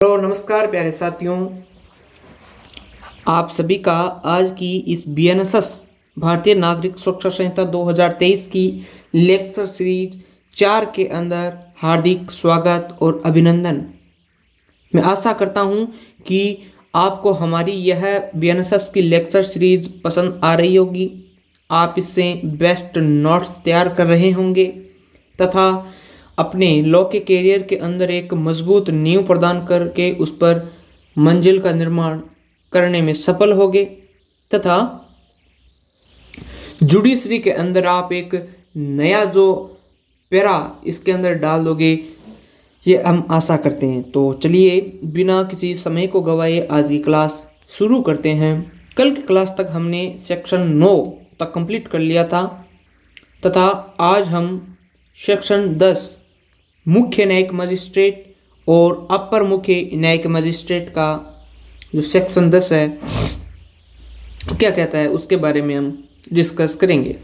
Hello नमस्कार प्यारे साथियों। आप सभी का आज की इस बीएनएसएस भारतीय नागरिक सुरक्षा संहिता 2023 की लेक्चर सीरीज 4 के अंदर हार्दिक स्वागत और अभिनंदन। मैं आशा करता हूं कि आपको हमारी यह बीएनएसएस की लेक्चर सीरीज पसंद आ रही होगी। आप इससे बेस्ट नोट्स तैयार कर रहे होंगे तथा अपने लॉ के कैरियर के अंदर एक मजबूत नींव प्रदान करके उस पर मंजिल का निर्माण करने में सफल होगे तथा जुडिशरी के अंदर आप एक नया जो पैरा इसके अंदर डाल दोगे, ये हम आशा करते हैं। तो चलिए बिना किसी समय को गवाए आज की क्लास शुरू करते हैं। कल की क्लास तक हमने सेक्शन 9 तक कंप्लीट कर लिया था तथा आज हम सेक्शन 10 मुख्य न्यायिक मजिस्ट्रेट और अपर मुख्य न्यायिक मजिस्ट्रेट का जो सेक्शन 10 है क्या कहता है उसके बारे में हम डिस्कस करेंगे।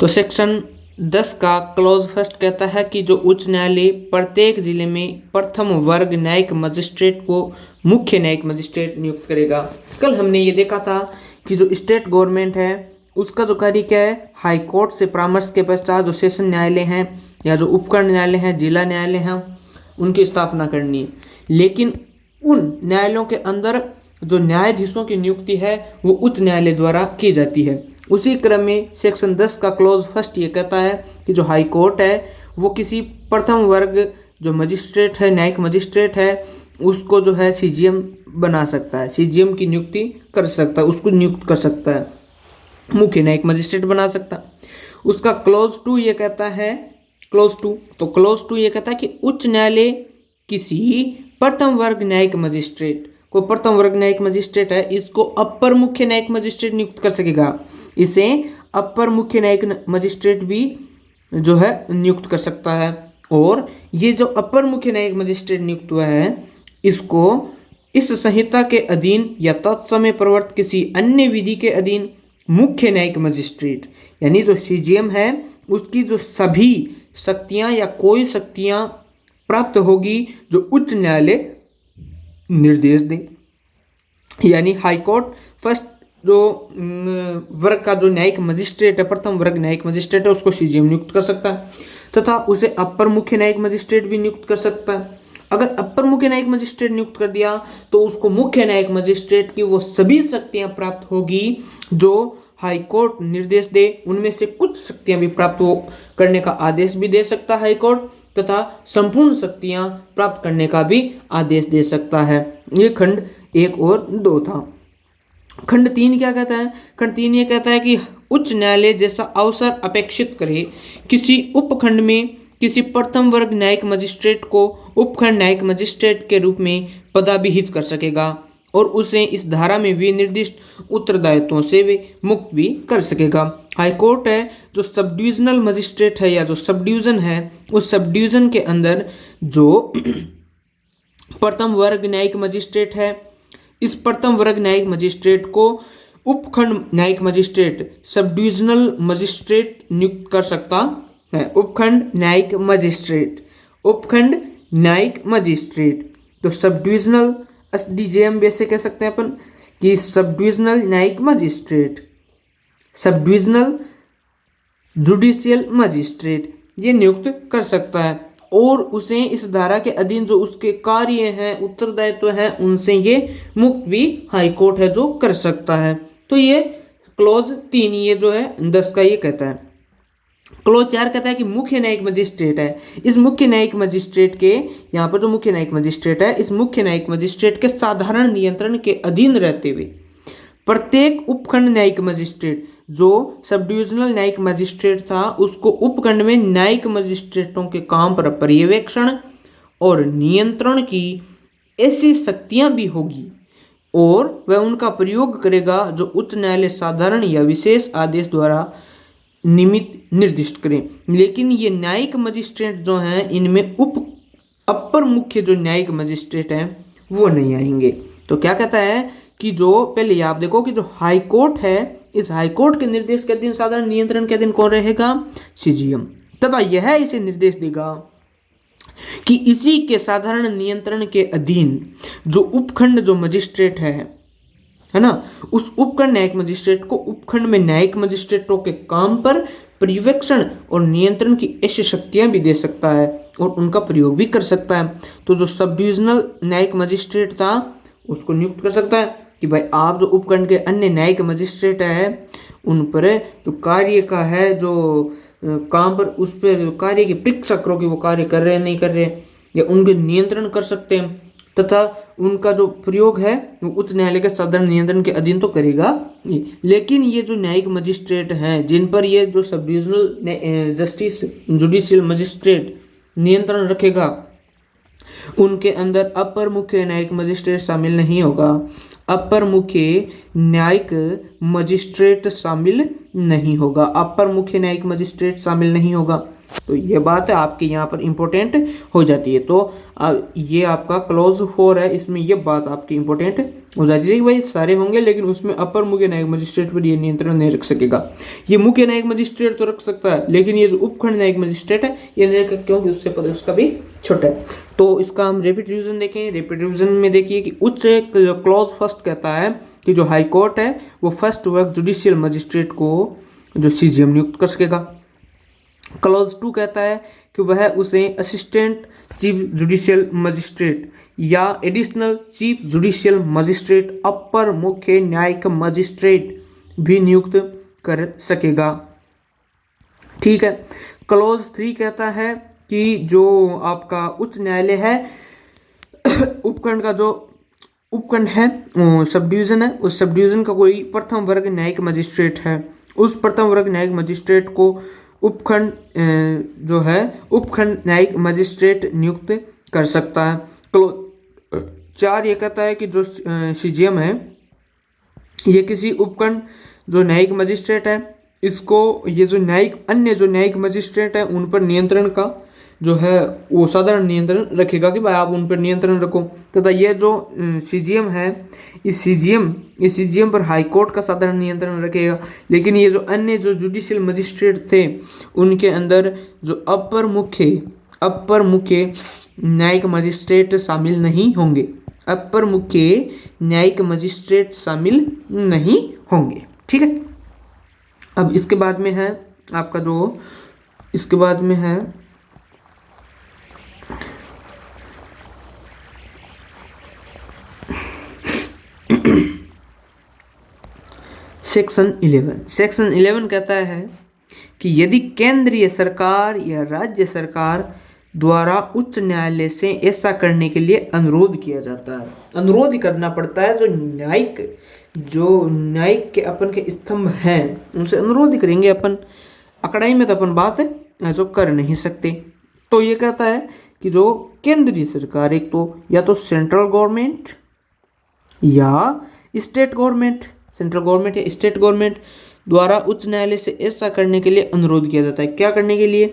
तो सेक्शन 10 का क्लॉज फर्स्ट कहता है कि जो उच्च न्यायालय प्रत्येक जिले में प्रथम वर्ग न्यायिक मजिस्ट्रेट को मुख्य न्यायिक मजिस्ट्रेट नियुक्त करेगा। कल हमने ये देखा था कि जो स्टेट गवर्नमेंट है उसका जो कार्य क्या है, हाई कोर्ट से परामर्श के पश्चात जो सेशन न्यायालय हैं या जो उपखंड न्यायालय हैं, जिला न्यायालय हैं, उनकी स्थापना करनी है। लेकिन उन न्यायालयों के अंदर जो न्यायाधीशों की नियुक्ति है वो उच्च न्यायालय द्वारा की जाती है। उसी क्रम में सेक्शन 10 का क्लॉज फर्स्ट ये कहता है कि जो हाई कोर्ट है वो किसी प्रथम वर्ग जो मजिस्ट्रेट है, न्यायिक मजिस्ट्रेट है, उसको जो है सीजीएम बना सकता है, सीजीएम की नियुक्ति कर सकता है, उसको नियुक्त कर सकता है, मुख्य न्यायिक मजिस्ट्रेट बना सकता है। उसका क्लॉज 2 ये कहता है, क्लॉज 2 ये कहता है कि उच्च न्यायालय किसी प्रथम वर्ग न्यायिक मजिस्ट्रेट को, प्रथम वर्ग न्यायिक मजिस्ट्रेट है, इसको अपर मुख्य न्यायिक मजिस्ट्रेट नियुक्त कर सकेगा। इसे अपर मुख्य न्यायिक मजिस्ट्रेट भी जो है नियुक्त कर सकता है। और ये जो अपर मुख्य न्यायिक मजिस्ट्रेट नियुक्त हुआ है इसको इस संहिता के अधीन या तत्समय प्रवर्तित किसी अन्य विधि के अधीन मुख्य न्यायिक मजिस्ट्रेट यानी जो सीजीएम है उसकी जो सभी शक्तियां या कोई शक्तियां प्राप्त होगी जो उच्च न्यायालय निर्देश दे। यानी हाई कोर्ट फर्स्ट जो वर्ग का जो न्यायिक मजिस्ट्रेट है, प्रथम वर्ग न्यायिक मजिस्ट्रेट है, उसको सीजीएम नियुक्त कर सकता है तथा उसे अपर मुख्य न्यायिक मजिस्ट्रेट भी नियुक्त कर सकता है। अगर अपर मुख्य न्यायिक मजिस्ट्रेट नियुक्त कर दिया तो उसको मुख्य न्यायिक मजिस्ट्रेट की वो सभी शक्तियां प्राप्त होगी जो हाई कोर्ट निर्देश दे। उनमें से कुछ शक्तियां भी प्राप्त हो करने का आदेश भी दे सकता है हाई कोर्ट तथा संपूर्ण शक्तियां प्राप्त करने का भी आदेश दे सकता है। ये खंड 1 और 2 था। खंड 3 क्या कहता है? खंड 3 ये कहता है कि उच्च न्यायालय जैसा अवसर अपेक्षित करे किसी उपखंड में किसी प्रथम वर्ग न्यायिक मजिस्ट्रेट को उपखंड न्यायिक मजिस्ट्रेट के रूप में पदाभिहित कर सकेगा और उसे इस धारा में विनिर्दिष्ट उत्तरदायित्वों से भी मुक्त भी कर सकेगा। हाई कोर्ट है जो सब डिविजनल मजिस्ट्रेट है या जो सब डिवीजन है, उस सब डिवीजन के अंदर जो प्रथम वर्ग न्यायिक मजिस्ट्रेट है, इस प्रथम वर्ग न्यायिक मजिस्ट्रेट को उपखंड न्यायिक मजिस्ट्रेट, सब डिविजनल मजिस्ट्रेट नियुक्त कर सकता है। उपखंड न्यायिक मजिस्ट्रेट, उपखंड न्यायिक मजिस्ट्रेट तो सब डिविजनल एसडीजेएम वैसे कह सकते हैं अपन कि सब डिविजनल न्यायिक magistrate, sub divisional judicial magistrate ये नियुक्त कर सकता है और उसे इस धारा के अधीन जो उसके कार्य हैं, उत्तरदायित्व हैं, उनसे ये मुक्त भी हाई कोर्ट है जो कर सकता है। तो ये क्लॉज 3 ये जो है 10 का ये कहता है। क्लॉज 4 कहता है कि मुख्य न्यायिक मजिस्ट्रेट है, इस मुख्य न्यायिक मजिस्ट्रेट के, यहाँ पर जो मुख्य न्यायिक मजिस्ट्रेट है, इस मुख्य न्यायिक मजिस्ट्रेट के साधारण नियंत्रण के अधीन रहते हुए प्रत्येक उपखंड न्यायिक मजिस्ट्रेट जो सब डिविजनल न्यायिक मजिस्ट्रेट था उसको उपखंड में न्यायिक मजिस्ट्रेटों के काम पर पर्यवेक्षण और नियंत्रण की ऐसी शक्तियां भी होगी और वह उनका प्रयोग करेगा जो उच्च न्यायालय साधारण या विशेष आदेश द्वारा निमित्त निर्दिष्ट करें। लेकिन ये न्यायिक मजिस्ट्रेट जो हैं इनमें अपर मुख्य जो न्यायिक मजिस्ट्रेट हैं वो नहीं आएंगे। तो क्या कहता है कि जो पहले आप देखो कि जो हाई कोर्ट है, इस हाई कोर्ट के निर्देश के अधीन साधारण नियंत्रण के अधीन कौन रहेगा? सीजीएम तथा यह इसे निर्देश देगा कि इसी के साधारण नियंत्रण के अधीन जो उपखंड जो मजिस्ट्रेट है ना, उस उपखंड न्यायिक मजिस्ट्रेट को उपखंड में न्यायिक मजिस्ट्रेटों के काम पर पर्यवेक्षण और नियंत्रण की ऐसी शक्तियां भी दे सकता है और उनका प्रयोग भी कर सकता है। तो जो सब डिविजनल न्यायिक मजिस्ट्रेट था उसको नियुक्त कर सकता है कि भाई आप जो उपखंड के अन्य न्यायिक मजिस्ट्रेट है उन पर जो कार्य का है जो काम पर उस पर जो कार्य की परीक्षा करो कि वो कार्य कर रहे हैं नहीं कर रहे, या उनके नियंत्रण कर सकते हैं, तथा उनका जो प्रयोग है वो उच्च न्यायालय के साधारण नियंत्रण के अधीन तो करेगा ही। लेकिन ये जो न्यायिक मजिस्ट्रेट हैं जिन पर ये जो sub divisional justice judicial magistrate नियंत्रण रखेगा उनके अंदर अपर मुख्य न्यायिक मजिस्ट्रेट शामिल नहीं होगा। अपर मुख्य न्यायिक मजिस्ट्रेट शामिल नहीं होगा, अपर मुख्य न्यायिक मजिस्ट्रेट शामिल नहीं होगा। तो ये बात है आपके यहाँ पर इंपॉर्टेंट हो जाती है। तो ये आपका क्लॉज 4 है, इसमें ये बात आपकी इंपॉर्टेंट हो जाती है कि भाई सारे होंगे लेकिन उसमें अपर मुख्य न्यायिक मजिस्ट्रेट पर ये नियंत्रण नहीं रख सकेगा। ये मुख्य न्यायिक मजिस्ट्रेट तो रख सकता है लेकिन ये जो उपखंड न्यायिक मजिस्ट्रेट है ये नहीं रख, क्योंकि उससे पद उसका भी छोटा है। तो इसका हम रैपिड रिवीजन देखें। रैपिड रिवीजन में देखिए कि उच्च क्लॉज फर्स्ट कहता है कि जो हाई कोर्ट है वो फर्स्ट वर्ग जुडिशियल मजिस्ट्रेट को जो सीजीएम नियुक्त कर सकेगा। क्लॉज 2 कहता है कि वह उसे असिस्टेंट चीफ जुडिशियल मजिस्ट्रेट या एडिशनल चीफ जुडिशियल मजिस्ट्रेट अपर मुख्य न्यायिक मजिस्ट्रेट भी नियुक्त कर सकेगा। ठीक है। क्लॉज 3 कहता है कि जो आपका उच्च न्यायालय है उपखंड का जो उपखंड है सब डिवीजन है, उस सब डिवीजन का कोई प्रथम वर्ग न्यायिक मजिस्ट्रेट है, उस प्रथम वर्ग न्यायिक मजिस्ट्रेट को उपखंड जो है उपखंड न्यायिक मजिस्ट्रेट नियुक्त कर सकता है। 4 ये कहता है कि जो सीजीएम है ये किसी उपखंड जो न्यायिक मजिस्ट्रेट है इसको ये जो न्यायिक अन्य जो न्यायिक मजिस्ट्रेट है उन पर नियंत्रण का जो है वो साधारण नियंत्रण रखेगा कि भाई आप उन पर नियंत्रण रखो, तथा ये जो सीजीएम है इस सीजीएम पर हाई कोर्ट का साधारण नियंत्रण रखेगा। लेकिन ये जो अन्य जो जुडिशियल मजिस्ट्रेट थे उनके अंदर जो अपर मुख्य न्यायिक मजिस्ट्रेट शामिल नहीं होंगे, अपर मुख्य न्यायिक मजिस्ट्रेट शामिल नहीं होंगे। ठीक है। अब इसके बाद में है आपका जो इसके बाद में है सेक्शन 11 कहता है कि यदि केंद्रीय सरकार या राज्य सरकार द्वारा उच्च न्यायालय से ऐसा करने के लिए अनुरोध किया जाता है, अनुरोध करना पड़ता है, जो न्यायिक के अपन के स्तंभ हैं उनसे अनुरोध करेंगे अपन, अकड़ाई में तो अपन बात है जो कर नहीं सकते। तो ये कहता है कि जो केंद्रीय सरकार एक तो या तो सेंट्रल गवर्नमेंट या स्टेट गवर्नमेंट, सेंट्रल गवर्नमेंट या स्टेट गवर्नमेंट द्वारा उच्च न्यायालय से ऐसा करने के लिए अनुरोध किया जाता है। क्या करने के लिए?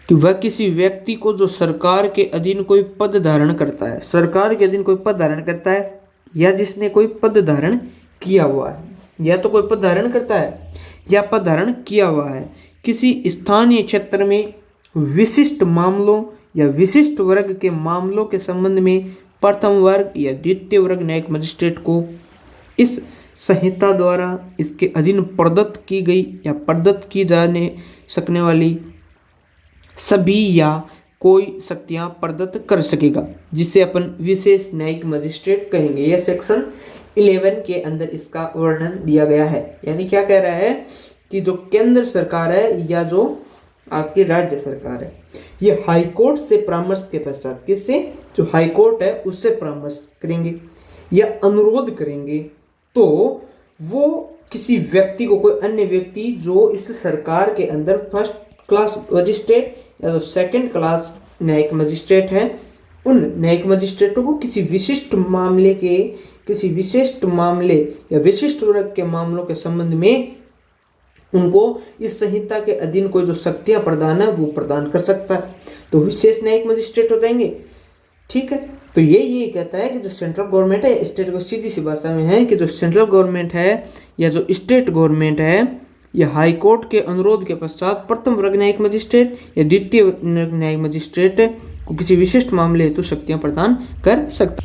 कि वह किसी व्यक्ति को जो सरकार के अधीन कोई पद धारण करता है, सरकार के अधीन कोई पद धारण करता है या जिसने कोई पद धारण किया हुआ है, या तो कोई पद धारण करता है या पद धारण किया हुआ है, किसी स्थानीय क्षेत्र में विशिष्ट मामलों या विशिष्ट वर्ग के मामलों के संबंध में प्रथम वर्ग या द्वितीय वर्ग न्यायिक मजिस्ट्रेट को इस संहिता द्वारा इसके अधीन प्रदत्त की गई या प्रदत्त की जाने सकने वाली सभी या कोई शक्तियां प्रदत्त कर सकेगा, जिसे अपन विशेष न्यायिक मजिस्ट्रेट कहेंगे। यह सेक्शन 11 के अंदर इसका वर्णन दिया गया है। यानी क्या कह रहा है कि जो केंद्र सरकार है या जो आपकी राज्य सरकार है ये हाई कोर्ट से परामर्श के पश्चात, किससे? जो हाई कोर्ट है उससे परामर्श करेंगे या अनुरोध करेंगे, तो वो किसी व्यक्ति को, कोई अन्य व्यक्ति जो इस सरकार के अंदर फर्स्ट क्लास मजिस्ट्रेट या सेकंड क्लास न्यायिक मजिस्ट्रेट है, उन न्यायिक मजिस्ट्रेटों को किसी विशिष्ट मामले या विशिष्ट वर्ग के मामलों के संबंध में उनको इस संहिता के अधीन कोई जो शक्तियां प्रदान है वो प्रदान कर सकता है, तो विशेष न्यायिक मजिस्ट्रेट हो जाएंगे। ठीक है। तो ये कहता है कि जो सेंट्रल गवर्नमेंट है, स्टेट को सीधी सी भाषा में है कि जो सेंट्रल गवर्नमेंट है या जो स्टेट गवर्नमेंट है या हाई कोर्ट के अनुरोध के पश्चात प्रथम वर्ग न्यायिक मजिस्ट्रेट या द्वितीय वर्ग न्यायिक मजिस्ट्रेट को किसी विशिष्ट मामले हेतु शक्तियां प्रदान कर सकता,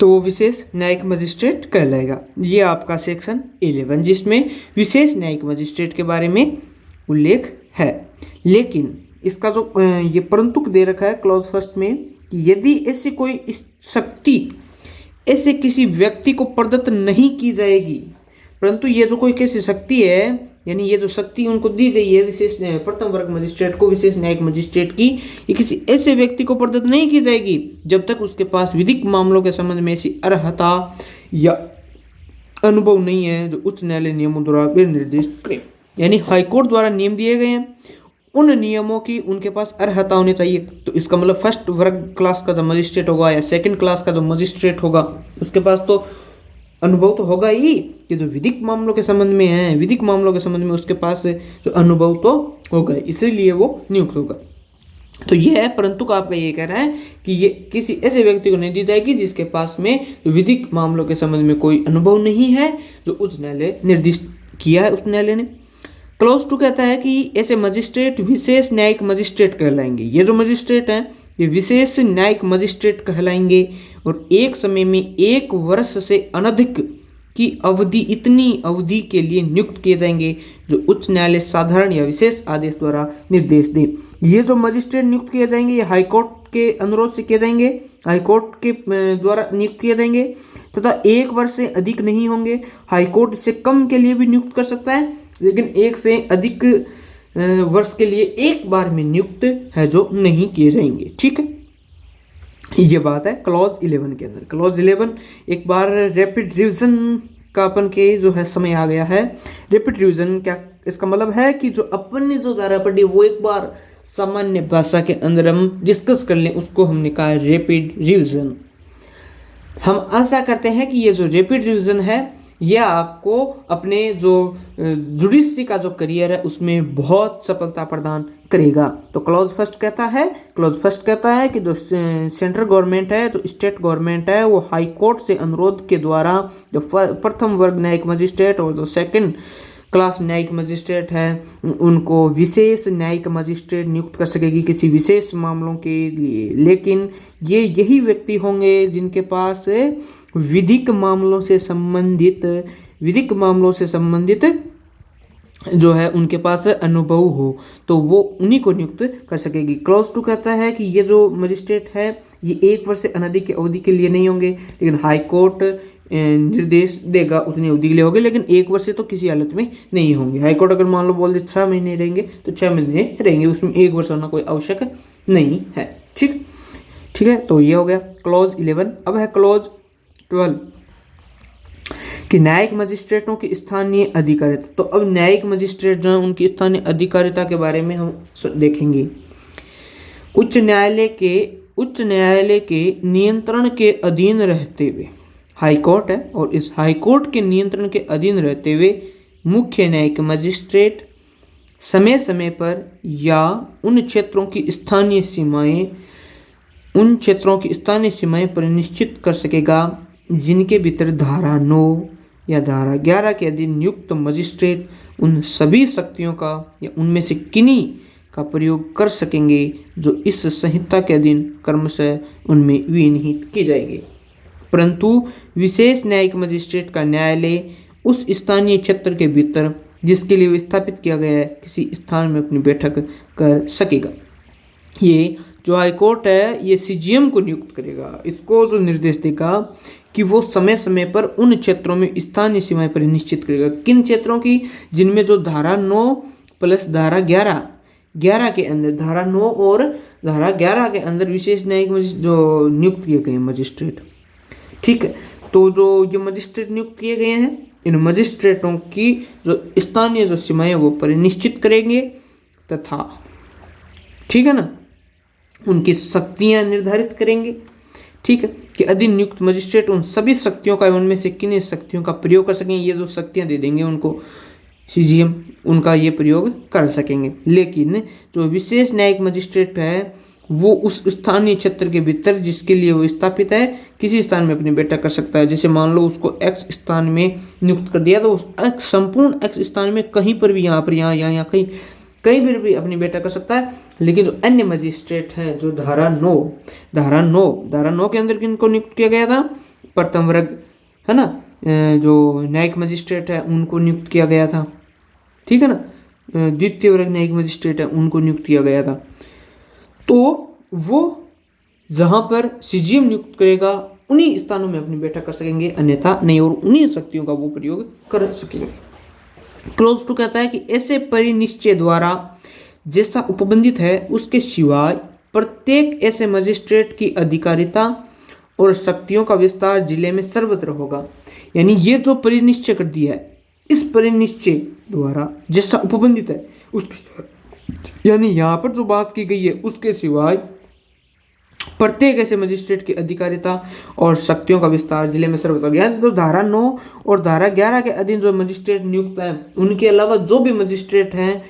तो वो विशेष न्यायिक मजिस्ट्रेट कहलाएगा। ये आपका सेक्शन 11 जिसमें विशेष न्यायिक मजिस्ट्रेट के बारे में उल्लेख है। लेकिन इसका जो ये परंतु दे रखा है क्लॉज फर्स्ट में कि यदि ऐसी कोई शक्ति ऐसे किसी व्यक्ति को प्रदत्त नहीं की जाएगी, परंतु ये जो कोई कैसी शक्ति है, यानी ये जो शक्ति उनको दी गई है विशेष प्रथम वर्ग मजिस्ट्रेट को, विशेष न्यायिक मजिस्ट्रेट की, ये किसी ऐसे व्यक्ति को प्रदत्त नहीं की जाएगी जब तक उसके पास विधिक मामलों के संबंध में ऐसी अर्हता या अनुभव नहीं है जो उच्च न्यायालय नियमों द्वारा निर्दिष्ट करे। यानी हाईकोर्ट द्वारा नियम दिए गए हैं, उन नियमों की उनके पास अर्हता होनी चाहिए। तो इसका मतलब फर्स्ट वर्ग क्लास का जो मजिस्ट्रेट होगा या सेकंड क्लास का जो मजिस्ट्रेट होगा उसके पास तो अनुभव तो होगा ही कि जो विधिक मामलों के संबंध में है, विधिक मामलों के संबंध में उसके पास जो अनुभव तो होगा, इसीलिए वो नियुक्त होगा। तो ये है, परंतु का आपका ये कह रहा है कि ये किसी ऐसे व्यक्ति को नहीं दी जाएगी जिसके पास में विधिक मामलों के संबंध में कोई अनुभव नहीं है जो उच्च न्यायालय निर्दिष्ट किया है उस न्यायालय ने। क्लॉज 2 कहता है कि ऐसे मजिस्ट्रेट विशेष न्यायिक मजिस्ट्रेट कहलाएंगे। ये जो मजिस्ट्रेट हैं ये विशेष न्यायिक मजिस्ट्रेट कहलाएंगे और एक समय में 1 वर्ष से अनधिक की अवधि, इतनी अवधि के लिए नियुक्त किए जाएंगे जो उच्च न्यायालय साधारण या विशेष आदेश द्वारा निर्देश दे। ये जो मजिस्ट्रेट नियुक्त किए जाएंगे ये हाईकोर्ट के अनुरोध से किए जाएंगे, हाईकोर्ट के द्वारा नियुक्त किए जाएंगे तथा 1 वर्ष से अधिक नहीं होंगे। हाईकोर्ट इससे कम के लिए भी नियुक्त कर सकता है, लेकिन 1 से अधिक वर्ष के लिए एक बार में नियुक्त है जो नहीं किए जाएंगे। ठीक है, ये बात है क्लॉज 11 के अंदर। क्लॉज 11 एक बार रैपिड रिवीजन का अपन के जो है समय आ गया है। रैपिड रिवीजन क्या, इसका मतलब है कि जो अपन ने जो धारा पढ़ी वो एक बार सामान्य भाषा के अंदर हम डिस्कस कर लें, उसको हमने कहा रैपिड रिवीजन। हम आशा करते हैं कि ये जो रैपिड रिवीजन है यह आपको अपने जो जुडिशरी का जो करियर है उसमें बहुत सफलता प्रदान करेगा। तो क्लॉज फर्स्ट कहता है कि जो सेंट्रल गवर्नमेंट है, जो स्टेट गवर्नमेंट है, वो हाई कोर्ट से अनुरोध के द्वारा जो प्रथम वर्ग न्यायिक मजिस्ट्रेट और जो सेकंड क्लास न्यायिक मजिस्ट्रेट है उनको विशेष न्यायिक मजिस्ट्रेट नियुक्त कर सकेगी किसी विशेष मामलों के लिए। लेकिन ये यही व्यक्ति होंगे जिनके पास विधिक मामलों से संबंधित जो है उनके पास अनुभव हो, तो वो उन्हीं को नियुक्त कर सकेगी। क्लॉज 2 कहता है कि ये जो मजिस्ट्रेट है ये 1 वर्ष से अनधिक की अवधि के लिए नहीं होंगे, लेकिन हाई कोर्ट निर्देश देगा उतनी अवधि के लिए होंगे, लेकिन 1 वर्ष से तो किसी हालत में नहीं होंगे। हाई कोर्ट अगर मान लो बोल दे 6 महीने रहेंगे तो 6 महीने रहेंगे, उसमें 1 वर्ष होना कोई आवश्यक नहीं है। ठीक है, तो ये हो गया क्लॉज 11। अब है क्लॉज 12 कि न्यायिक मजिस्ट्रेटों की स्थानीय अधिकारिता। तो अब न्यायिक मजिस्ट्रेट जो है उनकी स्थानीय अधिकारिता के बारे में हम देखेंगे। उच्च न्यायालय के नियंत्रण के अधीन रहते हुए, हाई कोर्ट है और इस हाई कोर्ट के नियंत्रण के अधीन रहते हुए मुख्य न्यायिक मजिस्ट्रेट समय समय पर या उन क्षेत्रों की स्थानीय सीमाएं परिनिश्चित कर सकेगा जिनके भीतर धारा 9 या धारा 11 के अधीन नियुक्त मजिस्ट्रेट उन सभी शक्तियों का या उनमें से किन्हीं का प्रयोग कर सकेंगे जो इस संहिता के अधीन क्रमशः उनमें विनिहित की जाएगी। परंतु विशेष न्यायिक मजिस्ट्रेट का न्यायालय उस स्थानीय क्षेत्र के भीतर जिसके लिए विस्थापित किया गया है किसी स्थान में अपनी बैठक कर सकेगा। ये जो हाई कोर्ट है ये सीजीएम को नियुक्त करेगा, इसको जो निर्देश देगा कि वो समय समय पर उन क्षेत्रों में स्थानीय सीमाएं पर निश्चित करेगा। किन क्षेत्रों की, जिनमें जो धारा 9 प्लस धारा 11 के अंदर, धारा 9 और धारा 11 के अंदर विशेष न्यायिक जो नियुक्त किए गए मजिस्ट्रेट। ठीक है, तो जो ये मजिस्ट्रेट नियुक्त किए गए हैं इन मजिस्ट्रेटों की जो स्थानीय जो सीमाएं वो परिनिश्चित करेंगे तथा ठीक है ना उनकी शक्तियां निर्धारित करेंगे। ठीक है, कि अधीन नियुक्त मजिस्ट्रेट उन सभी शक्तियों का उनमें से किन्हीं शक्तियों का प्रयोग कर सकेंगे। ये जो शक्तियां दे देंगे उनको सीजीएम, उनका ये प्रयोग कर सकेंगे। लेकिन जो विशेष न्यायिक मजिस्ट्रेट है वो उस स्थानीय क्षेत्र के भीतर जिसके लिए वो स्थापित है किसी स्थान में अपनी बैठक कर सकता है। जैसे मान लो उसको एक्स स्थान में नियुक्त कर दिया तो उस संपूर्ण एक्स स्थान में कहीं पर भी, यहाँ पर, यहाँ कहीं कहीं पर भी अपनी बैठक कर सकता है। लेकिन जो अन्य मजिस्ट्रेट हैं, जो धारा 9 के अंदर किनको नियुक्त किया गया था? प्रथम वर्ग, है ना, जो न्यायिक मजिस्ट्रेट है उनको नियुक्त किया गया था, ठीक है ना। द्वितीय वर्ग न्यायिक मजिस्ट्रेट है उनको नियुक्त किया गया था। तो वो जहाँ पर सीजीएम नियुक्त करेगा उन्हीं स्थानों में अपनी बैठक कर सकेंगे, अन्यथा नहीं, और उन्हीं शक्तियों का वो प्रयोग कर सकेंगे। क्लोज 2 कहता है कि ऐसे परिनिश्चय द्वारा जैसा उपबंधित है उसके सिवाय प्रत्येक ऐसे मजिस्ट्रेट की अधिकारिता और शक्तियों का विस्तार जिले में सर्वत्र होगा। यानी ये जो परिनिश्चय कर दिया है, इस परिनिश्चय द्वारा जैसा उपबंधित है उस, यानी यहाँ पर जो बात की गई है उसके सिवाय प्रत्येक ऐसे मजिस्ट्रेट की अधिकारिता और शक्तियों का विस्तार जिले में सर्वत्र होगा। यानी जो धारा 9 और धारा 11 के अधीन जो मजिस्ट्रेट नियुक्त हैं उनके अलावा जो भी मजिस्ट्रेट हैं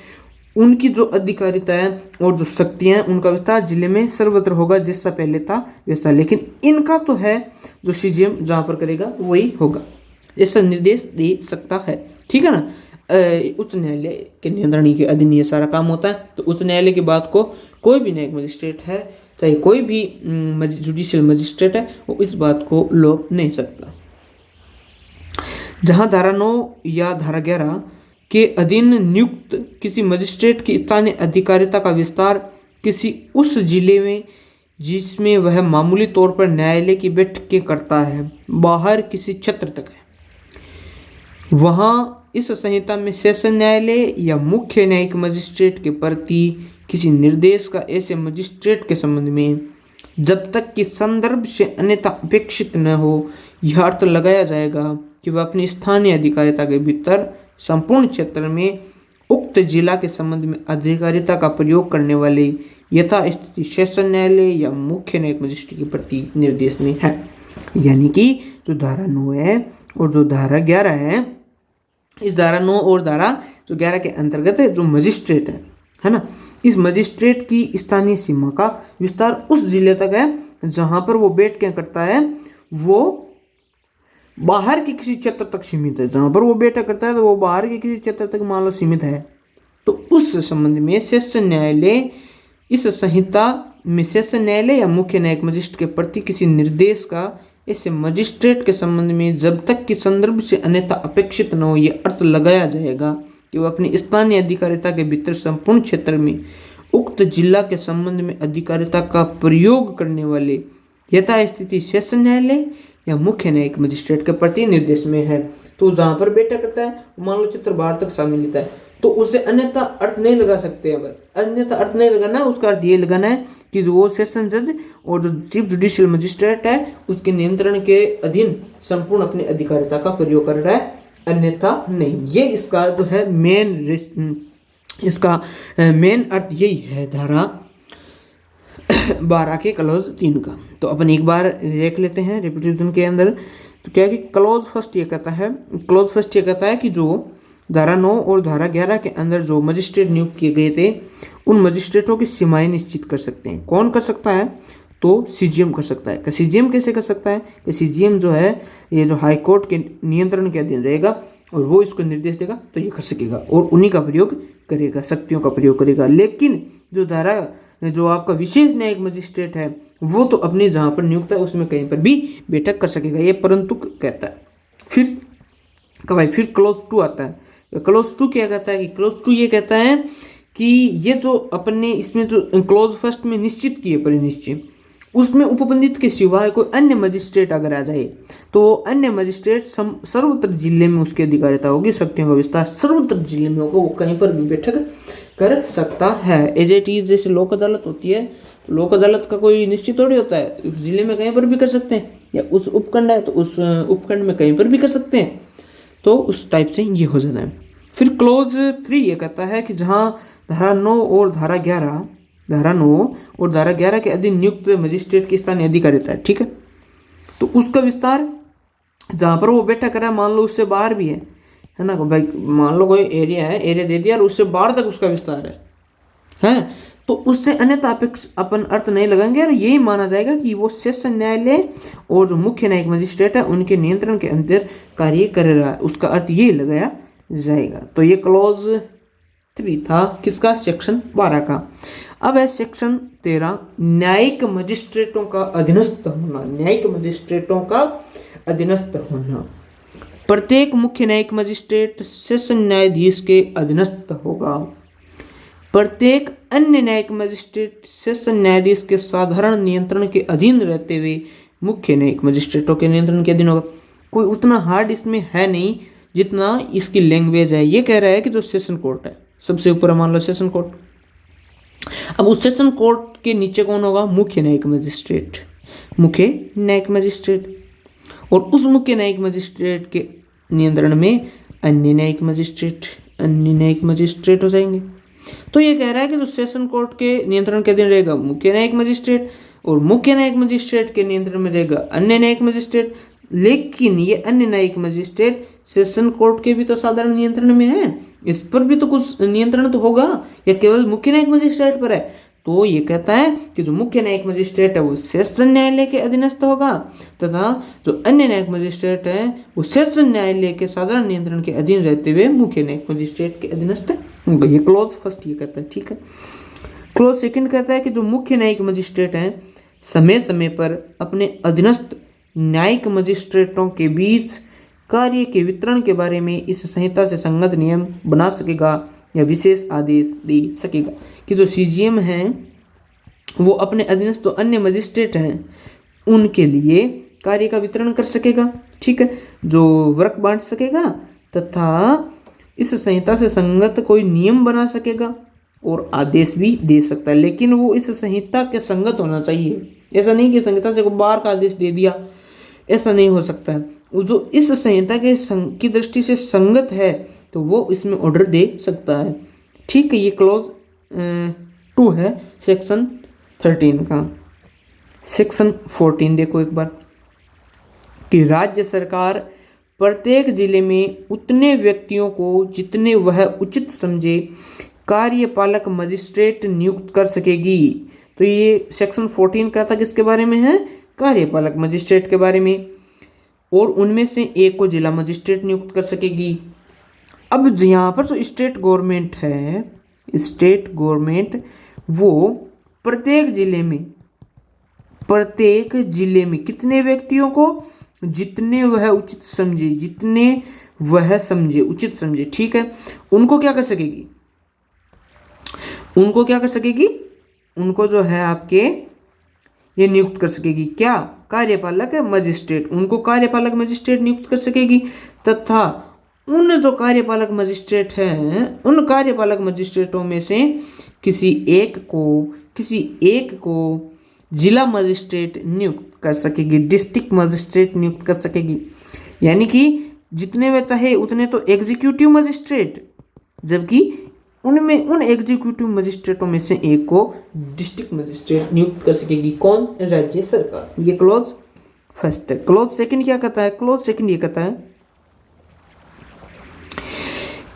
उनकी जो अधिकारिता है और जो शक्तियां हैं उनका विस्तार जिले में सर्वत्र होगा, जैसा पहले था वैसा। लेकिन इनका तो है जो सीजीएम जहां पर करेगा वही होगा, ऐसा निर्देश दे सकता है, ठीक है ना। उच्च न्यायालय के नियंत्रण के अधीन ये सारा काम होता है। तो उच्च न्यायालय की बात को कोई भी न्यायिक मजिस्ट्रेट है, चाहे कोई भी जुडिशियल मजिस्ट्रेट है, वो इस बात को लोप नहीं सकता। जहां धारा 9 या धारा 11 के अधीन नियुक्त किसी मजिस्ट्रेट की स्थानीय अधिकारिता का विस्तार किसी उस जिले में जिसमें वह मामूली तौर पर न्यायालय की बैठकें करता है, बाहर किसी क्षेत्र तक है, वहाँ इस संहिता में सेशन न्यायालय या मुख्य न्यायिक मजिस्ट्रेट के प्रति किसी निर्देश का ऐसे मजिस्ट्रेट के संबंध में जब तक कि संदर्भ से अन्यथा अपेक्षित न हो, यह अर्थ लगाया जाएगा कि वह अपनी स्थानीय अधिकारिता के भीतर संपूर्ण क्षेत्र में उक्त जिला के संबंध में अधिकारिता का प्रयोग करने वाले यथास्थिति सेशन न्यायालय या मुख्य न्यायिक मजिस्ट्रेट के प्रति निर्देश में है। यानी कि जो धारा 9 है और जो धारा 11 है, इस धारा 9 और धारा जो 11 के अंतर्गत है जो मजिस्ट्रेट है ना, इस मजिस्ट्रेट की स्थानीय सीमा का विस्तार उस जिले तक है जहां पर वो बैठकें करता है, वो बाहर के किसी क्षेत्र तक सीमित है। जहां पर वो बैठक करता है तो वो बाहर के किसी क्षेत्र तक मान लो सीमित है, तो उस संबंध में सेशन न्यायालय इस संहिता में सेशन न्यायालय या मुख्य न्यायिक मजिस्ट्रेट के प्रति किसी निर्देश का ऐसे मजिस्ट्रेट के संबंध में जब तक कि संदर्भ से अन्यथा अपेक्षित न हो, यह अर्थ लगाया जाएगा कि वह अपनी स्थानीय अधिकारिता के भीतर संपूर्ण क्षेत्र में उक्त जिला के संबंध में अधिकारिता का प्रयोग करने वाले यथास्थिति सेशन न्यायालय या मुख्य न्यायिक मजिस्ट्रेट के प्रति निर्देश में है। तो जहां पर बैठक करता है मान लो चित्र बाहर तक सम्मिलित है, तो उसे अन्यथा अर्थ नहीं लगा सकते हैं। अन्यथा अर्थ नहीं लगाना, उसका अर्थ ये लगाना है कि जो वो सेशन जज और जो चीफ जुडिशियल मजिस्ट्रेट है उसके नियंत्रण के अधीन संपूर्ण अपनी अधिकारिता का प्रयोग कर रहा है, अन्यथा नहीं। ये इसका जो है मेन अर्थ यही है धारा 12 के क्लॉज 3 का। तो अपन एक बार देख लेते हैं रिपीटेशन के अंदर। तो क्या है कि क्लॉज फर्स्ट ये कहता है कि जो धारा 9 और धारा 11 के अंदर जो मजिस्ट्रेट नियुक्त किए गए थे उन मजिस्ट्रेटों की सीमाएं निश्चित कर सकते हैं। कौन कर सकता है? तो सीजीएम कर सकता है। सीजीएम कैसे कर सकता है? कि सीजीएम जो है ये जो हाई कोर्ट के नियंत्रण के अधीन रहेगा और वो इसको निर्देश देगा तो ये कर सकेगा और उन्हीं का प्रयोग करेगा, शक्तियों का प्रयोग करेगा। लेकिन जो आपका विशेष न्यायिक मजिस्ट्रेट है वो तो अपने जहाँ पर नियुक्त है उसमें कहीं पर भी बैठक कर सकेगा, ये परंतु कहता है। फिर क्लॉज 2 आता है। क्लॉज 2 क्या कहता है? कि क्लॉज 2 ये कहता है कि ये जो अपने इसमें जो क्लॉज फर्स्ट में निश्चित किए परिनिश्चय, उसमें उपबंधित के सिवाय कोई अन्य मजिस्ट्रेट अगर आ जाए तो अन्य मजिस्ट्रेट सर्वत्र जिले में उसकी अधिकारिता होगी, शक्तियों का विस्तार सर्वत्र जिले में होगा, वो कहीं पर भी बैठक कर सकता है। एज इट इज जैसे लोक अदालत होती है, लोक अदालत का कोई निश्चित थोड़ी होता है, उस जिले में कहीं पर भी कर सकते हैं, या उस उपखंड है तो उस उपखंड में कहीं पर भी कर सकते हैं। तो उस टाइप से ये हो जाता है। फिर क्लॉज 3 ये कहता है कि जहाँ धारा 9 और धारा 11 के अधीन नियुक्त मजिस्ट्रेट की स्थानीय अधिकारिता है, ठीक है, तो उसका विस्तार जहाँ पर वो बैठा करा, मान लो उससे बाहर भी है ना भाई, मान लो कोई एरिया है, एरिया दे दिया और उससे बाहर तक उसका विस्तार है, तो उससे अन्यथा अपेक्ष अपन अर्थ नहीं लगाएंगे और यही माना जाएगा कि वो सेशन न्यायालय और जो मुख्य न्यायिक मजिस्ट्रेट है उनके नियंत्रण के अंदर कार्य कर रहा है, उसका अर्थ यही लगाया जाएगा। तो ये क्लॉज 3 था किसका, सेक्शन 12 का। अब है सेक्शन 13, न्यायिक मजिस्ट्रेटों का अधीनस्थ होना। न्यायिक मजिस्ट्रेटों का अधीनस्थ होना, प्रत्येक मुख्य न्यायिक मजिस्ट्रेट सेशन न्यायाधीश के अधीनस्थ होगा। प्रत्येक अन्य न्यायिक मजिस्ट्रेट सेशन न्यायाधीश के साधारण नियंत्रण के अधीन रहते हुए मुख्य न्यायिक मजिस्ट्रेटों के नियंत्रण के अधीन होगा। कोई उतना हार्ड इसमें है नहीं जितना इसकी लैंग्वेज है। ये कह रहा है कि जो सेशन कोर्ट है सबसे ऊपर मान लो सेशन कोर्ट, अब उस सेशन कोर्ट के नीचे कौन होगा, मुख्य न्यायिक मजिस्ट्रेट। मुख्य न्यायिक मजिस्ट्रेट, और उस मुख्य न्यायिक मजिस्ट्रेट के नियंत्रण में अन्य न्यायिक मजिस्ट्रेट, अन्य न्यायिक मजिस्ट्रेट हो जाएंगे। तो ये कह रहा है कि जो सेशन कोर्ट के नियंत्रण के अधीन रहेगा मुख्य न्यायिक मजिस्ट्रेट, और मुख्य न्यायिक मजिस्ट्रेट के नियंत्रण में रहेगा अन्य न्यायिक मजिस्ट्रेट। लेकिन ये अन्य न्यायिक मजिस्ट्रेट सेशन कोर्ट के भी तो साधारण नियंत्रण में है, इस पर भी तो कुछ नियंत्रण तो होगा, या केवल मुख्य न्यायिक मजिस्ट्रेट पर है। तो ये कहता है कि जो मुख्य न्यायिक मजिस्ट्रेट है वो सेशन न्यायालय के अधीनस्थ होगा, तथा जो अन्य न्यायिक मजिस्ट्रेट है वो सेशन न्यायालय के साधारण नियंत्रण के अधीन रहते हुए मुख्य न्यायिक मजिस्ट्रेट के अधीनस्थ होगा। ये क्लॉज फर्स्ट ये कहता है, ठीक है। क्लॉज सेकंड कहता है कि जो मुख्य न्यायिक मजिस्ट्रेट हैं समय समय पर अपने अधीनस्थ न्यायिक मजिस्ट्रेटों के बीच कार्य के वितरण के बारे में इस संहिता से संगत नियम बना सकेगा या विशेष आदेश दे सकेगा। कि जो सीजीएम हैं वो अपने अधीनस्थ जो अन्य मजिस्ट्रेट हैं उनके लिए कार्य का वितरण कर सकेगा, ठीक है, जो वर्क बांट सकेगा, तथा इस संहिता से संगत कोई नियम बना सकेगा और आदेश भी दे सकता है। लेकिन वो इस संहिता के संगत होना चाहिए, ऐसा नहीं कि संहिता से कोई बाहर का आदेश दे दिया, ऐसा नहीं हो सकता है। वो जो इस संहिता के की दृष्टि से संगत है तो वो इसमें ऑर्डर दे सकता है, ठीक है। ये क्लॉज 2 है सेक्शन 13 का। सेक्शन 14 देखो एक बार, कि राज्य सरकार प्रत्येक जिले में उतने व्यक्तियों को जितने वह उचित समझे कार्यपालक मजिस्ट्रेट नियुक्त कर सकेगी। तो ये सेक्शन 14 का था किसके बारे में है, कार्यपालक मजिस्ट्रेट के बारे में, और उनमें से एक को जिला मजिस्ट्रेट नियुक्त कर सकेगी। अब यहाँ पर जो स्टेट गवर्नमेंट है, स्टेट गवर्नमेंट वो प्रत्येक जिले में कितने व्यक्तियों को, जितने वह उचित समझे, जितने वह समझे उचित समझे, ठीक है, उनको क्या कर सकेगी, उनको क्या कर सकेगी, उनको जो है आपके ये नियुक्त कर सकेगी। क्या, कार्यपालक मजिस्ट्रेट, उनको कार्यपालक मजिस्ट्रेट नियुक्त कर सकेगी, तथा उन जो कार्यपालक मजिस्ट्रेट हैं उन कार्यपालक मजिस्ट्रेटों में से किसी एक को जिला मजिस्ट्रेट नियुक्त कर सकेगी, डिस्ट्रिक्ट मजिस्ट्रेट नियुक्त कर सकेगी। यानी कि जितने वे चाहे उतने तो एग्जीक्यूटिव मजिस्ट्रेट, जबकि उनमें उन एग्जीक्यूटिव मजिस्ट्रेटों में से एक को डिस्ट्रिक्ट मजिस्ट्रेट नियुक्त कर सकेगी। कौन, राज्य सरकार। ये क्लॉज फर्स्ट है। क्लॉज सेकंड क्या कहता है, क्लॉज सेकंड ये कहता है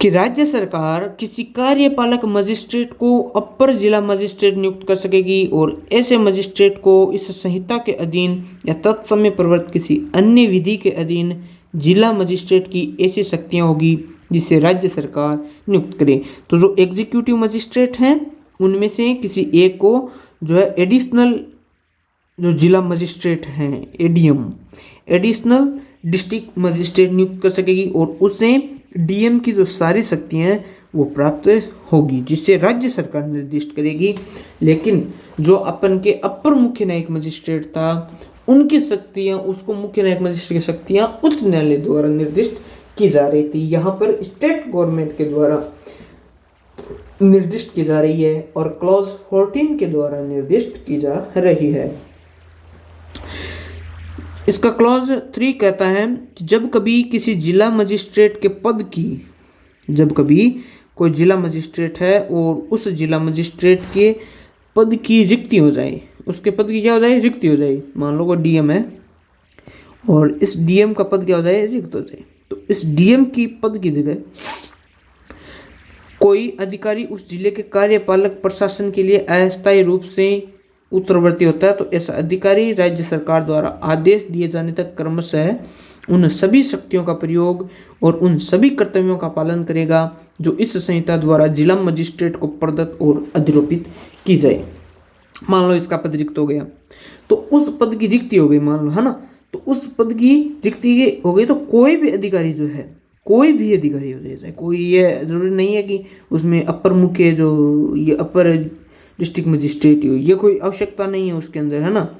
कि राज्य सरकार किसी कार्यपालक मजिस्ट्रेट को अपर जिला मजिस्ट्रेट नियुक्त कर सकेगी, और ऐसे मजिस्ट्रेट को इस संहिता के अधीन या तत्समय प्रवर्तित किसी अन्य विधि के अधीन जिला मजिस्ट्रेट की ऐसी शक्तियां होगी जिसे राज्य सरकार नियुक्त करे। तो जो एग्जीक्यूटिव मजिस्ट्रेट हैं उनमें से किसी एक को जो है एडिशनल जो जिला मजिस्ट्रेट हैं, एडीएम, एडिशनल डिस्ट्रिक्ट मजिस्ट्रेट नियुक्त कर सकेगी, और उससे डीएम की जो सारी शक्तियां हैं वो प्राप्त होगी, जिससे राज्य सरकार निर्दिष्ट करेगी। लेकिन जो अपन के अपर मुख्य न्यायिक मजिस्ट्रेट था उनकी शक्तियां, उसको मुख्य न्यायिक मजिस्ट्रेट की शक्तियां उच्च न्यायालय द्वारा निर्दिष्ट की जा रही थी। यहाँ पर स्टेट गवर्नमेंट के द्वारा निर्दिष्ट की जा रही है और क्लॉज 14 के द्वारा निर्दिष्ट की जा रही है। इसका क्लॉज 3 कहता है कि जब कभी किसी जिला मजिस्ट्रेट के पद की, जब कभी कोई जिला मजिस्ट्रेट है और उस जिला मजिस्ट्रेट के पद की रिक्ति हो जाए, उसके पद की क्या हो जाए, रिक्ति हो जाए। मान लो वो डीएम है और इस डीएम का पद क्या हो जाए, रिक्त हो जाए। तो इस डीएम की पद की जगह कोई अधिकारी उस जिले के कार्यपालक प्रशासन के लिए अस्थायी रूप से उत्तरवर्ती होता है तो ऐसा अधिकारी राज्य सरकार द्वारा आदेश दिए जाने तक क्रमशः उन सभी शक्तियों का प्रयोग और उन सभी कर्तव्यों का पालन करेगा जो इस संहिता द्वारा जिला मजिस्ट्रेट को प्रदत्त और अधिरोपित की जाए। मान लो इसका पद रिक्त हो गया तो उस पद की रिक्ति हो गई, मान लो, है ना। तो उस पद की रिक्ति हो गई तो कोई भी अधिकारी जो है, कोई भी अधिकारी हो जाए, कोई ये जरूरी नहीं है कि उसमें अपर मुख्य जो ये अपर डिस्ट्रिक्ट मजिस्ट्रेट हो, ये कोई आवश्यकता नहीं है उसके अंदर, है ना।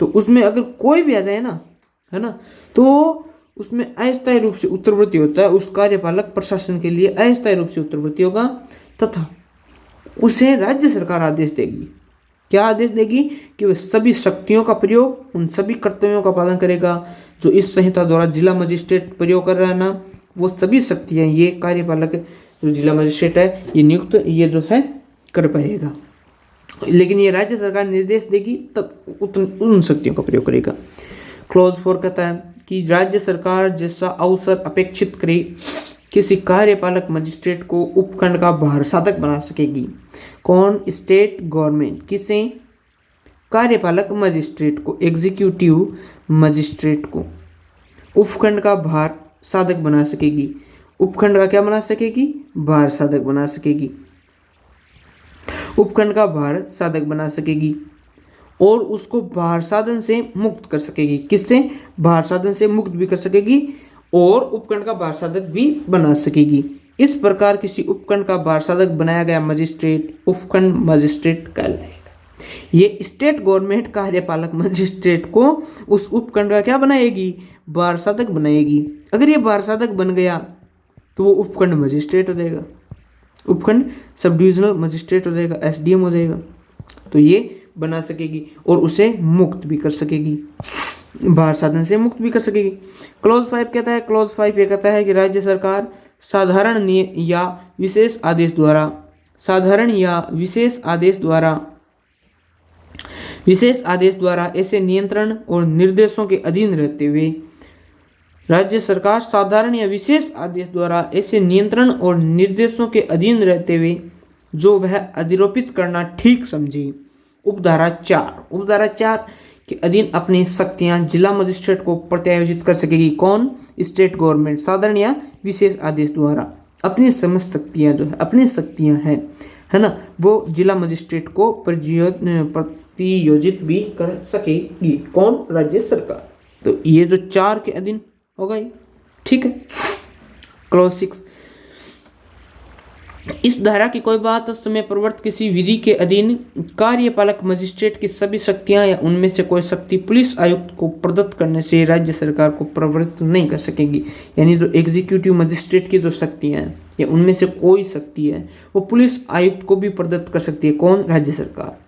तो उसमें अगर कोई भी आ जाए ना, है ना, तो उसमें अस्थायी रूप से उत्तरवर्ती होता है, उस कार्यपालक प्रशासन के लिए अस्थायी रूप से उत्तरवर्ती होगा तथा उसे राज्य सरकार आदेश देगी। क्या आदेश देगी? कि वह सभी शक्तियों का प्रयोग, उन सभी कर्तव्यों का पालन करेगा जो इस संहिता द्वारा जिला मजिस्ट्रेट प्रयोग कर रहा है ना, वो सभी शक्तियाँ ये कार्यपालक जो जिला मजिस्ट्रेट है ये नियुक्त ये जो है कर पाएगा। लेकिन ये राज्य सरकार निर्देश देगी तब उन शक्तियों का प्रयोग करेगा। क्लॉज 4 कहता है कि राज्य सरकार जैसा अवसर अपेक्षित करे किसी कार्यपालक मजिस्ट्रेट को उपखंड का भार साधक बना सकेगी। कौन? State government. किसे? कार्यपालक मजिस्ट्रेट को, एग्जीक्यूटिव मजिस्ट्रेट को उपखंड का भार साधक बना सकेगी। उपखंड का क्या बना सकेगी? भार साधक बना सकेगी। उपखंड का भार साधक बना सकेगी और उसको भार साधन से मुक्त कर सकेगी। किससे? भार साधन से मुक्त भी कर सकेगी और उपखंड का भार साधक भी बना सकेगी। इस प्रकार किसी उपखंड का भार साधक बनाया गया मजिस्ट्रेट उपखंड मजिस्ट्रेट कहलाएगा। ये स्टेट गवर्नमेंट कार्यपालक मजिस्ट्रेट को उस उपखंड का क्या बनाएगी? भार साधक बनाएगी। अगर ये भार साधक बन गया तो वो उपखंड मजिस्ट्रेट हो जाएगा, उपखंड सब डिविजनल मजिस्ट्रेट हो जाएगा, एसडीएम हो जाएगा। तो ये बना सकेगी और उसे मुक्त भी कर सकेगी, भार साधन से मुक्त भी कर सकेगी। क्लॉज 5 कहता है, क्लॉज 5 ये कहता है कि राज्य सरकार साधारण या विशेष आदेश द्वारा, साधारण या विशेष आदेश द्वारा ऐसे नियंत्रण और निर्देशों के अधीन रहते हुए, राज्य सरकार साधारण या विशेष आदेश द्वारा ऐसे नियंत्रण और निर्देशों के अधीन रहते हुए जो वह अधिरोपित करना ठीक समझे, उपधारा 4 के अधीन अपनी शक्तियां जिला मजिस्ट्रेट को प्रत्यायोजित कर सकेगी। कौन? स्टेट गवर्नमेंट साधारण या विशेष आदेश द्वारा अपनी समस्त शक्तियां जो है, अपनी शक्तियां हैं, है ना, वो जिला मजिस्ट्रेट को प्रतियोजित भी कर सकेगी। कौन? राज्य सरकार। तो ये जो 4 के अधीन होगा ये, ठीक है। क्लॉज 6, इस धारा की कोई बात समय प्रवर्त किसी विधि के अधीन कार्यपालक मजिस्ट्रेट की सभी शक्तियां या उनमें से कोई शक्ति पुलिस आयुक्त को प्रदत्त करने से राज्य सरकार को प्रवृत्त नहीं कर सकेगी। यानी जो एग्जीक्यूटिव मजिस्ट्रेट की जो शक्तियां हैं या उनमें से कोई शक्ति है वो पुलिस आयुक्त को भी प्रदत्त कर सकती है। कौन? राज्य सरकार।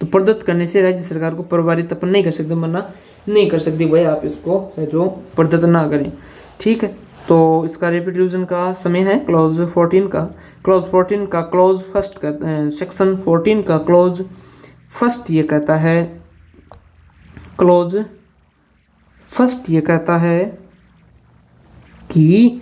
तो प्रदत्त करने से राज्य सरकार को प्रभावित अपन नहीं कर सकते, मना नहीं कर सकती भाई आप इसको जो प्रदत्त ना करें, ठीक है। तो इसका रिपीट रिविजन का समय है क्लॉज 14 का। क्लॉज 14 का क्लॉज फर्स्ट का सेक्शन 14 का क्लॉज फर्स्ट ये कहता है, क्लॉज फर्स्ट ये कहता है कि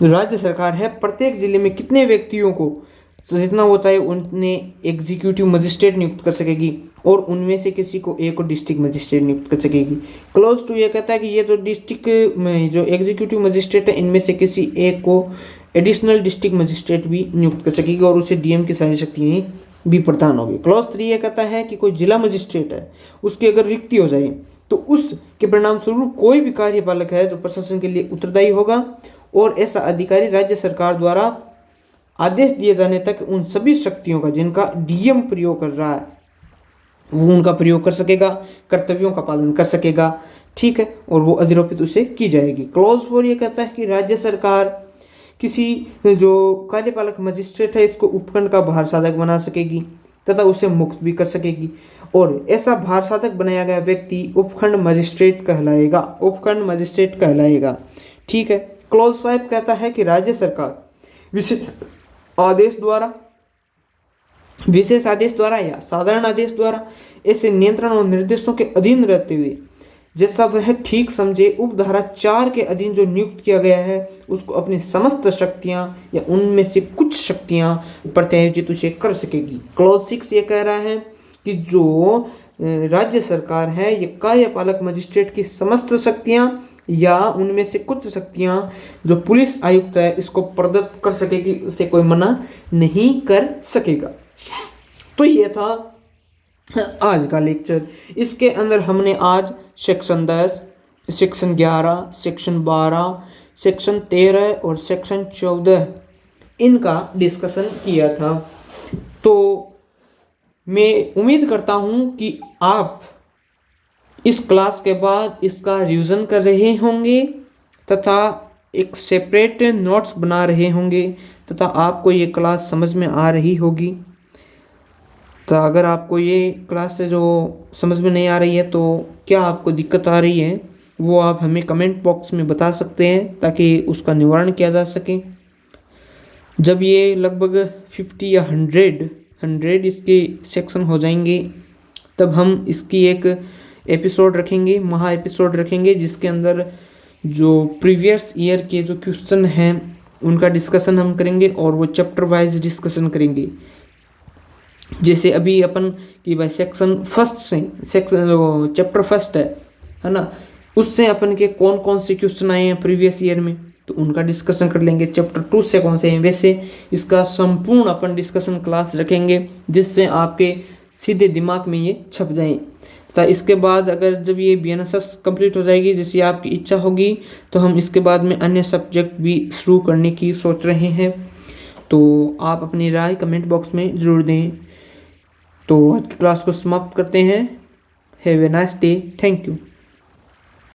राज्य सरकार है प्रत्येक जिले में कितने व्यक्तियों को जितना वो चाहे उन्हें एग्जीक्यूटिव मजिस्ट्रेट नियुक्त कर सकेगी और उनमें से किसी को एक को डिस्ट्रिक्ट मजिस्ट्रेट नियुक्त कर सकेगी। क्लॉज 2 ये कहता है कि ये जो डिस्ट्रिक्ट में जो एग्जीक्यूटिव मजिस्ट्रेट है इनमें से किसी एक को एडिशनल डिस्ट्रिक्ट मजिस्ट्रेट भी नियुक्त कर सकेगी और उसे डीएम की सारी शक्तियाँ भी प्रदान होगी। क्लॉज 3 ये कहता है कि कोई जिला मजिस्ट्रेट है उसकी अगर रिक्ति हो जाए तो उसके परिणाम स्वरूप कोई भी कार्यपालक है जो प्रशासन के लिए उत्तरदायी होगा और ऐसा अधिकारी राज्य सरकार द्वारा आदेश दिए जाने तक उन सभी शक्तियों का जिनका डीएम प्रयोग कर रहा है वो उनका प्रयोग कर सकेगा, कर्तव्यों का पालन कर सकेगा, ठीक है, और वो अधिरोपित उसे की जाएगी। क्लॉज 4 ये कहता है कि राज्य सरकार किसी जो कार्यपालक मजिस्ट्रेट है इसको उपखंड का भार साधक बना सकेगी तथा उसे मुक्त भी कर सकेगी और ऐसा भार साधक बनाया गया व्यक्ति उपखंड मजिस्ट्रेट कहलाएगा, उपखंड मजिस्ट्रेट कहलाएगा, ठीक है। क्लॉज 5 कहता है कि राज्य सरकार विशेष आदेश द्वारा या साधारण आदेश द्वारा ऐसे नियंत्रण और निर्देशों के अधीन रहते हुए जैसा वह ठीक समझे। उपधारा 4 के अधीन जो नियुक्त किया गया है उसको अपनी समस्त शक्तियां या उनमें से कुछ शक्तियां प्रत्यायोजित उसे कर सकेगी। क्लॉज 6 ये कह रहा है कि जो राज्य सरकार है ये कार्यपालक मजिस्ट्रेट की समस्त शक्तियां या उनमें से कुछ शक्तियां जो पुलिस आयुक्त है इसको प्रदत्त कर सकेगी, इसे कोई मना नहीं कर सकेगा। तो ये था आज का लेक्चर। इसके अंदर हमने आज सेक्शन 10, सेक्शन 11, सेक्शन 12, सेक्शन 13 और सेक्शन 14 इनका डिस्कशन किया था। तो मैं उम्मीद करता हूँ कि आप इस क्लास के बाद इसका रिवीजन कर रहे होंगे तथा एक सेपरेट नोट्स बना रहे होंगे तथा आपको ये क्लास समझ में आ रही होगी। तो अगर आपको ये क्लास से जो समझ में नहीं आ रही है तो क्या आपको दिक्कत आ रही है वो आप हमें कमेंट बॉक्स में बता सकते हैं ताकि उसका निवारण किया जा सके। जब ये लगभग 50 या 100 इसके सेक्शन हो जाएंगे तब हम इसकी एक एपिसोड रखेंगे, महा एपिसोड रखेंगे, जिसके अंदर जो प्रीवियस ईयर के जो क्वेश्चन हैं उनका डिस्कशन हम करेंगे और वो चैप्टर वाइज डिस्कशन करेंगे। जैसे अभी अपन की भाई सेक्शन फर्स्ट से सेक्शन चैप्टर फर्स्ट है ना, उससे अपन के कौन कौन से क्वेश्चन आए हैं प्रीवियस ईयर में तो उनका डिस्कशन कर लेंगे। चैप्टर 2 से कौन से हैं, वैसे इसका संपूर्ण अपन डिस्कशन क्लास रखेंगे जिससे आपके सीधे दिमाग में ये छप जाएं। तथा इसके बाद अगर जब ये BNSS कंप्लीट हो जाएगी, जैसी आपकी इच्छा होगी, तो हम इसके बाद में अन्य सब्जेक्ट भी शुरू करने की सोच रहे हैं। तो आप अपनी राय कमेंट बॉक्स में ज़रूर दें। तो आज की क्लास को समाप्त करते हैं। Have a nice day. Thank you.